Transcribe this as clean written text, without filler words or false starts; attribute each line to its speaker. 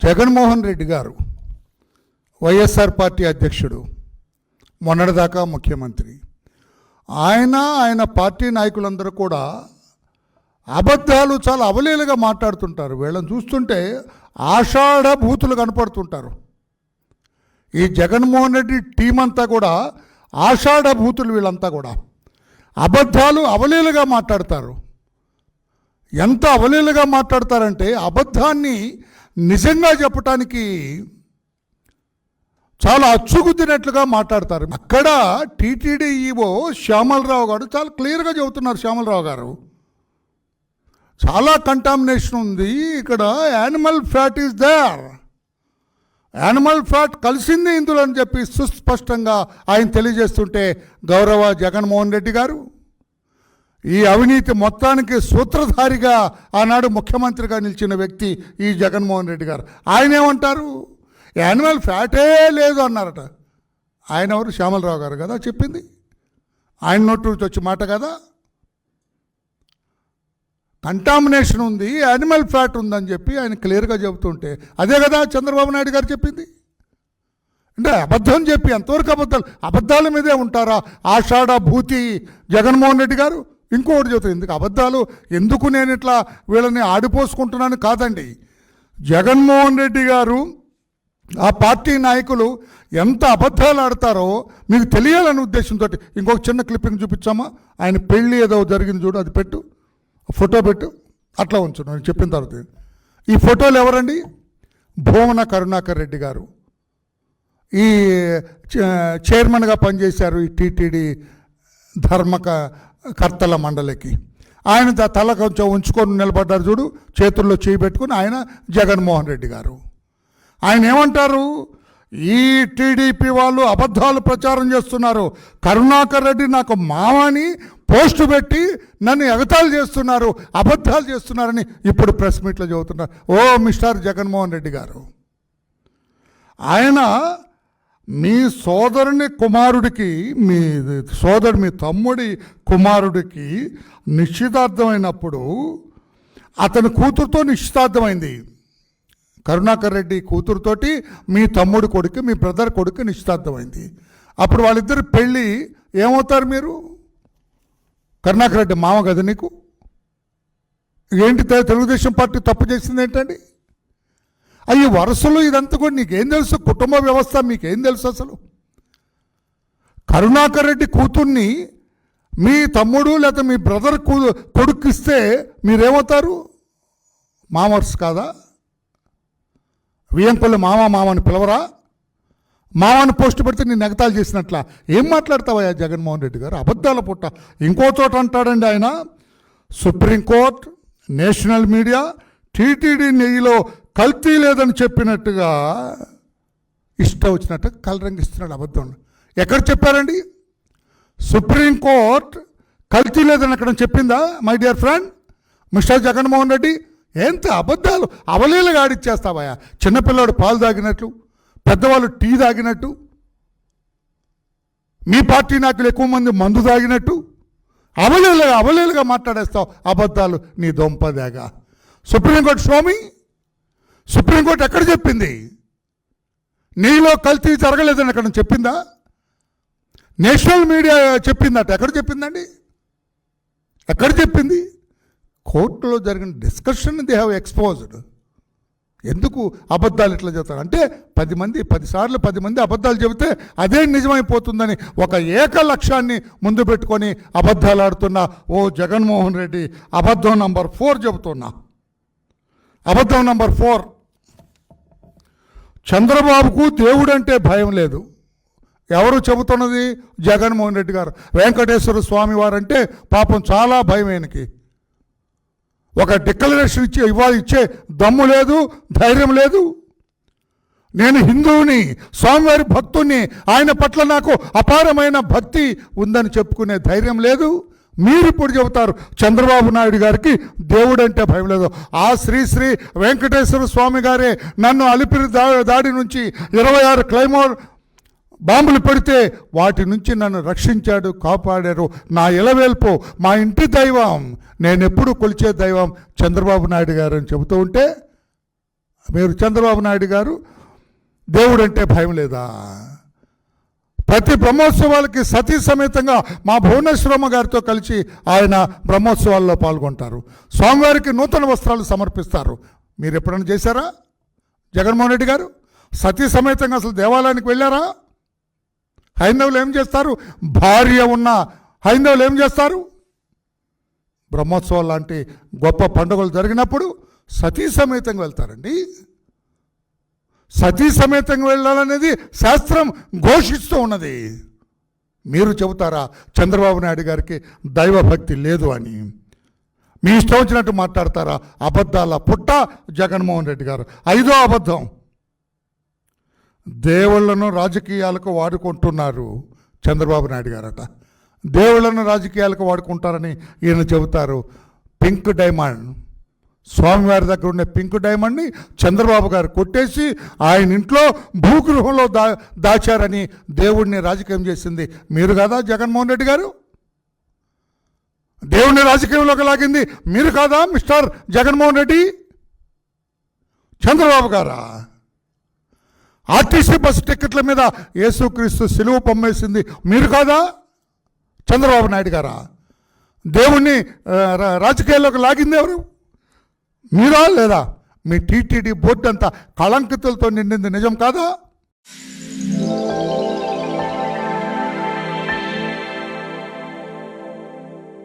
Speaker 1: జగన్మోహన్ రెడ్డి గారు వైఎస్ఆర్ పార్టీ అధ్యక్షుడు, మొన్నటిదాకా ముఖ్యమంత్రి. ఆయన పార్టీ నాయకులందరూ కూడా అబద్ధాలు చాలా అవలీలగా మాట్లాడుతుంటారు. వీళ్ళని చూస్తుంటే ఆషాఢ భూతులు కనపడుతుంటారు. ఈ జగన్మోహన్ రెడ్డి టీం అంతా కూడా ఆషాఢ భూతులు. వీళ్ళంతా కూడా అబద్ధాలు అవలీలగా మాట్లాడతారు. ఎంత అవలీలగా మాట్లాడతారంటే అబద్ధాన్ని నిజంగా చెప్పటానికి చాలా అచ్చుగుద్దినట్లుగా మాట్లాడతారు. అక్కడ టీటీడీ ఈవో శ్యామలరావు గారు చాలా క్లియర్గా చెబుతున్నారు. శ్యామలరావు గారు, చాలా కంటామినేషన్ ఉంది ఇక్కడ, animal fat is there, animal fat కలిసింది ఇందులో అని చెప్పి సుస్పష్టంగా ఆయన తెలియజేస్తుంటే, గౌరవ జగన్మోహన్ రెడ్డి గారు ఈ అవినీతి మొత్తానికి సూత్రధారిగా ఆనాడు ముఖ్యమంత్రిగా నిలిచిన వ్యక్తి ఈ జగన్మోహన్ రెడ్డి గారు. ఆయన ఏమంటారు? యానిమల్ ఫ్యాటే లేదు అన్నారట. ఆయన ఎవరు? శ్యామలరావు గారు కదా చెప్పింది, ఆయన నోటి నుంచి వచ్చే మాట కదా. కంటామినేషన్ ఉంది, యానిమల్ ఫ్యాట్ ఉందని చెప్పి ఆయన క్లియర్గా చెబుతుంటే అదే కదా చంద్రబాబు నాయుడు గారు చెప్పింది. అంటే అబద్ధం చెప్పి ఎంతవరకు అబద్ధాల మీదే ఉంటారా ఆషాఢ భూతి జగన్మోహన్ రెడ్డి గారు? ఇంకొకటి చెబుతాను, ఎందుకు అబద్ధాలు, ఎందుకు నేను ఇట్లా వీళ్ళని ఆడిపోసుకుంటున్నాను కాదండి. జగన్మోహన్ రెడ్డి గారు ఆ పార్టీ నాయకులు ఎంత అబద్ధాలు ఆడతారో మీకు తెలియాలనే ఉద్దేశంతో ఇంకొక చిన్న క్లిప్పింగ్ చూపించామా? ఆయన పెళ్ళి ఏదో జరిగింది చూడు, అది పెట్టు, ఫోటో పెట్టు, అట్లా ఉంచు నేను చెప్పిన తర్వాత. ఈ ఫోటోలు ఎవరండి? భూమన కరుణాకర్ రెడ్డి గారు ఈ చైర్మన్గా పనిచేశారు ఈ టీటీడీ ధర్మకర్తల మండలికి. ఆయన తల కొంచెం ఉంచుకొని నిలబడ్డారు చూడు, చేతుల్లో చేయి పెట్టుకుని, ఆయన జగన్మోహన్ రెడ్డి గారు. ఆయన ఏమంటారు? ఈ టీడీపీ వాళ్ళు అబద్ధాలు ప్రచారం చేస్తున్నారు, కరుణాకర్ రెడ్డి నాకు మామని పోస్టు పెట్టి నన్ను ఎగతాళి చేస్తున్నారు, అబద్ధాలు చేస్తున్నారని ఇప్పుడు ప్రెస్ మీట్లో చెబుతున్నారు. ఓ మిస్టర్ జగన్మోహన్ రెడ్డి గారు, ఆయన మీ సోదరుని కుమారుడికి, మీ తమ్ముడి కుమారుడికి నిశ్చితార్థమైనప్పుడు అతని కూతురుతో నిశ్చితార్థమైంది. కరుణాకర్ రెడ్డి కూతురుతోటి మీ తమ్ముడి కొడుకు, మీ బ్రదర్ కొడుకు నిశ్చితార్థమైంది. అప్పుడు వాళ్ళిద్దరు పెళ్ళి ఏమవుతారు మీరు? కరుణాకర్ రెడ్డి మామ కదా నీకు. ఏంటి తెలుగుదేశం పార్టీ తప్పు చేసింది ఏంటండి? అయ్యి వరుసలు ఇదంతా కూడా నీకేం తెలుసు? కుటుంబ వ్యవస్థ మీకేం తెలుసు అసలు? కరుణాకర్ రెడ్డి కూతుర్ని మీ తమ్ముడు లేదా మీ బ్రదర్ కొడుకు ఇస్తే మీరేమవుతారు? మామర్స్ కాదా? వియంపల్లి మామని పిలవరా? మామని పోస్టు పెడితే నేను ఎగతాళి చేసినట్ల ఏం మాట్లాడతావయ్యా జగన్మోహన్ రెడ్డి గారు? అబద్ధాల పుట్ట. ఇంకో చోట అంటాడండి ఆయన, సుప్రీంకోర్టు, నేషనల్ మీడియా టీటీడీ నెయ్యిలో కల్తీ లేదని చెప్పినట్టుగా ఇష్టం వచ్చినట్టు కలరంగిస్తున్నాడు అబద్ధం. ఎక్కడ చెప్పారండి? సుప్రీంకోర్టు కల్తీ లేదని అక్కడ చెప్పిందా my dear friend mister Jaganmohan Reddy? ఎంత అబద్ధాలు అవలీలగా ఆడిచ్చేస్తావయ్యా. చిన్నపిల్లాడు పాలు తాగినట్లు, పెద్దవాళ్ళు టీ తాగినట్టు, మీ పార్టీ నాయకులు ఎక్కువ మంది మందు తాగినట్టు అవలీలుగా మాట్లాడేస్తావు అబద్ధాలు నీ దొంపదేగా. సుప్రీంకోర్టు స్వామి, సుప్రీంకోర్టు ఎక్కడ చెప్పింది? నీలో కల్తీ జరగలేదని అక్కడ చెప్పిందా? నేషనల్ మీడియా చెప్పిందట, ఎక్కడ చెప్పిందండి? ఎక్కడ చెప్పింది? కోర్టులో జరిగిన డిస్కషన్ దే హ్యావ్ ఎక్స్పోజ్డ్. ఎందుకు అబద్ధాలు ఇట్లా చెప్తారు అంటే 10 సార్లు 10 మంది అబద్ధాలు చెబితే అదే నిజమైపోతుందని ఒక ఏక లక్ష్యాన్ని ముందు పెట్టుకొని అబద్ధాలు ఆడుతున్నా ఓ జగన్మోహన్ రెడ్డి, అబద్ధం నంబర్ 4 చెబుతున్నా. అబద్ధం నంబర్ 4, చంద్రబాబుకు దేవుడంటే భయం లేదు. ఎవరు చెబుతున్నది? జగన్మోహన్ రెడ్డి గారు. వెంకటేశ్వర స్వామి వారంటే పాపం చాలా భయం ఆయనకి. ఒక డిక్లరేషన్ ఇచ్చే దమ్ము లేదు, ధైర్యం లేదు. నేను హిందువుని, స్వామివారి భక్తుని, ఆయన పట్ల నాకు అపారమైన భక్తి ఉందని చెప్పుకునే ధైర్యం లేదు. మీరు ఇప్పుడు చెబుతారు చంద్రబాబు నాయుడు గారికి దేవుడంటే భయం లేదు. ఆ శ్రీ వెంకటేశ్వర స్వామి గారే నన్ను అలిపిరి దాడి నుంచి 26 క్లైమోర్ బాంబులు పెడితే వాటి నుంచి నన్ను రక్షించాడు, కాపాడారు. నా ఇలవేల్పు, మా ఇంటి దైవం, నేను ఎప్పుడు కొలిచే దైవం చంద్రబాబు నాయుడు గారు అని చెబుతూ ఉంటే మీరు చంద్రబాబు నాయుడు గారు దేవుడు అంటే భయం లేదా? ప్రతి బ్రహ్మోత్సవాలకి సతీ సమేతంగా మా భువనేశ్వరమ్మ గారితో కలిసి ఆయన బ్రహ్మోత్సవాల్లో పాల్గొంటారు. స్వామివారికి నూతన వస్త్రాలు సమర్పిస్తారు. మీరు ఎప్పుడైనా చేశారా? జగన్మోహన్ రెడ్డి గారు సతీ సమేతంగా అసలు దేవాలయానికి వెళ్ళారా? హైందవులు ఏం చేస్తారు? భార్య ఉన్న హైందవులు ఏం చేస్తారు? బ్రహ్మోత్సవాలు లాంటి గొప్ప పండుగలు జరిగినప్పుడు సతీ సమేతంగా వెళ్తారండి. సతీ సమేతంగా వెళ్ళాలనేది శాస్త్రం ఘోషిస్తూ ఉన్నది. మీరు చెబుతారా చంద్రబాబు నాయుడు గారికి దైవభక్తి లేదు అని? మీ ఇష్టం వచ్చినట్టు మాట్లాడతారా? అబద్ధాల పుట్ట జగన్మోహన్ రెడ్డి గారు. 5వ అబద్ధం, దేవుళ్లను రాజకీయాలకు వాడుకుంటున్నారు చంద్రబాబు నాయుడు గారట. దేవుళ్లను రాజకీయాలకు వాడుకుంటారని ఈయన చెబుతారు. పింక్ డైమండ్, స్వామివారి దగ్గర ఉండే పింక్ డైమండ్ని చంద్రబాబు గారు కొట్టేసి ఆయన ఇంట్లో భూగృహంలో దాచారని దేవుడిని రాజకీయం చేసింది మీరు కాదా జగన్మోహన్ రెడ్డి గారు? దేవుడిని రాజకీయంలోకి లాగింది మీరు కాదా మిస్టర్ జగన్మోహన్ రెడ్డి? చంద్రబాబు గారా? ఆర్టీసీ బస్సు టికెట్ల మీద యేసుక్రీస్తు సిలువ పొమ్మేసింది మీరు కాదా చంద్రబాబు నాయుడు గారా? దేవుణ్ణి రాజకీయాల్లోకి లాగింది ఎవరు? మీరా లేదా? మీ టీటీడీ బోర్డు అంతా కళంకితులతో నిండింది నిజం కాదా?